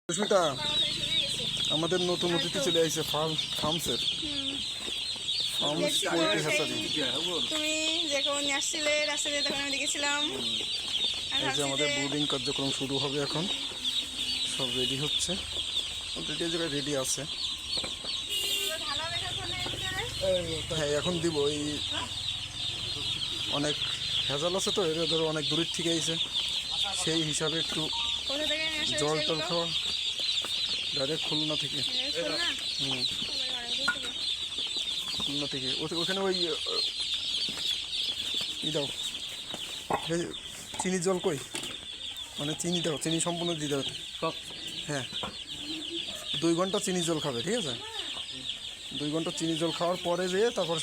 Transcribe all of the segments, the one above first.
সুস্মিতা, আমাদের নতুন অতিথি চলে আসছে ফার্মসের পোল্ট্রি হ্যাচারি। তুমি যখন আসছিলে রাস্তাতে তখন আমি দেখেছিলাম। এই যে আমাদের ব্রুডিং কার্যক্রম শুরু হবে এখন, সব রেডি হচ্ছে, অলরেডি জায়গায় রেডি আছে। হ্যাঁ, এখন দিব। এই অনেক ভেজাল আছে তো, এরা ধরো অনেক দূরের থেকে আইছে, সেই হিসাবে একটু জল টল খাওয়া। ডাইরেক্ট খুলনা থেকে। খুলনা থেকে ওখানে ওই দাও চিনি জল কই, মানে চিনি দাও, চিনি সম্পূর্ণ দিয়ে দাও সব। হ্যাঁ, 2 ঘন্টা চিনি জল খাবে, ঠিক আছে? 2 ঘন্টা চিনি জল খাওয়ার পরে যেয়ে তারপরে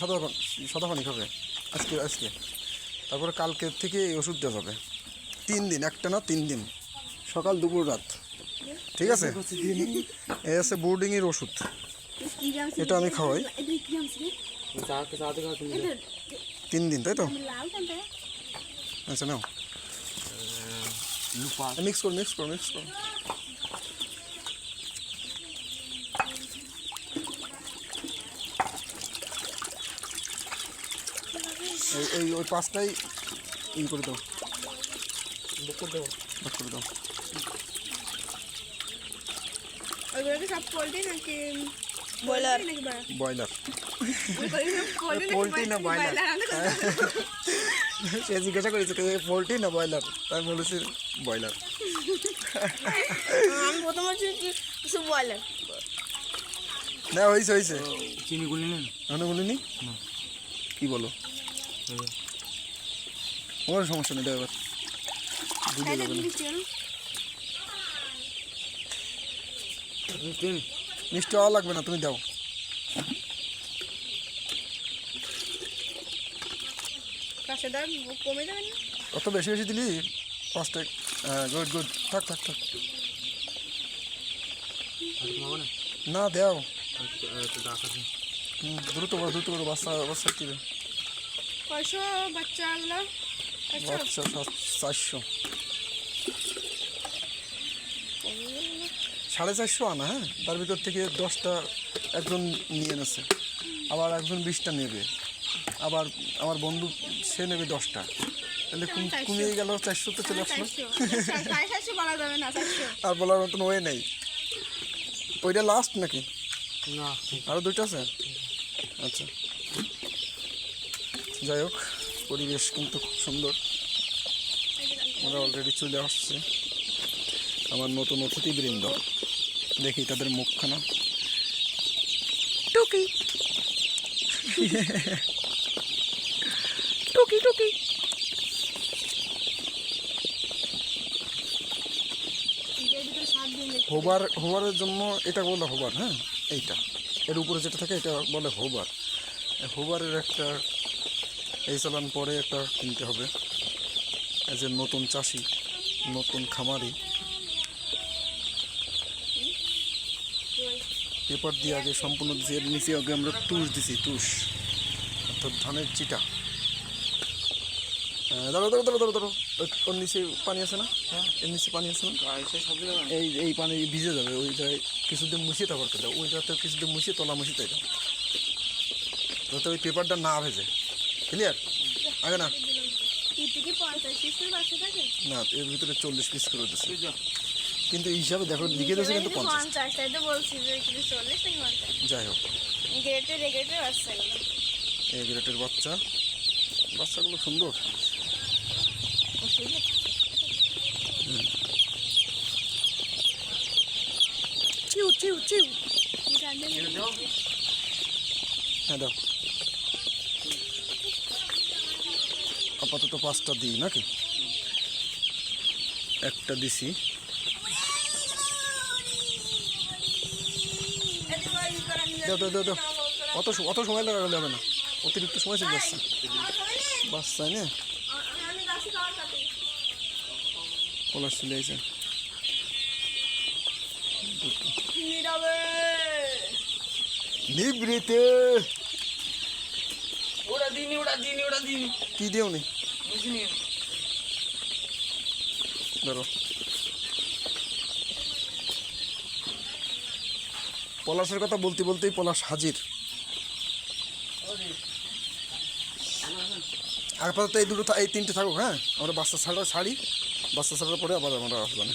সাদা পানি খাবে আজকে। তারপরে কালকে থেকে এই ওষুধ দেওয়া যাবে 3 দিন, একটা না 3 দিন, সকাল দুপুর রাত, ঠিক আছে? এই আছে বোর্ডিংয়ের ওষুধ, এটা আমি খাওয়াই 3 দিন, তাই তো? আচ্ছা নাও, মিক্স কর। এই ওই 5টাই করে দাও, করে দাও। সব পোল্ট্রি নাকি ব্রয়লার? ব্রয়লার। পোল্ট্রি না ব্রয়লার? সে জিজ্ঞাসা করেছে পোল্ট্রি না ব্রয়লার, তাই বলেছি ব্রয়লার। আমি প্রথম বলছি ব্রয়লার। না, হয়েছে চিনি গুলি নেন, গুলিনি। কি বলো? আমার সমস্যা নেই, এবার গুলিয়ে যাবে না। মিষ্টি হওয়া লাগবে না, তুমি দাও। কমে যাবে না? অত বেশি দিলি 5টা। গুড, থাক। না দাও, দ্রুত করো। বাচ্চা কি রে? কয়শো বাচ্চাগুলো? বাচ্চা 400, 450 আনা। হ্যাঁ, তার ভিতর থেকে 10টা একজন নিয়ে এনেছে, আবার একজন 20টা নেবে, আবার আমার বন্ধু সে নেবে 10টা, তাহলে কমিয়ে গেল 400তে চলে আসলো। আর বলার মতন ওয়ে নেই। ওইটা লাস্ট নাকি? না, আরও 2টা আছে। আচ্ছা, যাই হোক, পরিবেশ কিন্তু খুব সুন্দর। আমরা অলরেডি চলে আসছে আমার নতুন অতিথিবৃন্দ, দেখি তাদের মুখখানা। টুকি হোবারের জন্য এটা বলে হোবার। হ্যাঁ, এইটা এর উপরে যেটা থাকে এটা বলে হোবার। হোবারের একটা এই চালান পরে একটা কিনতে হবে। এজ এ নতুন চাষি, নতুন খামারি, পেপার দিয়ে আগে সম্পূর্ণ দিয়েছি। এর নিচে আগে আমরা তুষ দিছি, অর্থাৎ ধানের চিটা। ধরো, ওর নিচে পানি আছে না? হ্যাঁ, এর নিচে পানি আছে না? এই পানি ভিজে যাবে, ওইটায় কিছুদিন মুছিয়ে তারপর খেতে, ওইটাতে কিছুদিন মুছিয়ে তলা মুছিয়ে তাই যাতে ওই পেপারটা না ভেজে। ক্লিয়ার? আগে না, এর ভিতরে 40 পিস করে দিচ্ছে, কিন্তু এই হিসাবে দেখো লিখে দিয়েছে কিন্তু 50। যাই হোক, এই গ্রেটের বাচ্চাগুলো সুন্দর। হ্যাঁ দাও, আপাতত 5টা দিই নাকি? একটা দিছি। দাও। অত সময় লাগালে হবে না, অতিরিক্ত সময় চলে যাচ্ছে বাচ্চায় না। কলার চলে আসে নিবৃতে। কি দেও নি ধরো, পলাশের কথা বলতে বলতেই পলাশ হাজির। আপাতত এই দুটো এই তিনটে থাকুক, হ্যাঁ আমরা বাচ্চা ছাড়া ছাড়ি, বাচ্চা ছাড়ার পরে আবার আমরা আসবো না।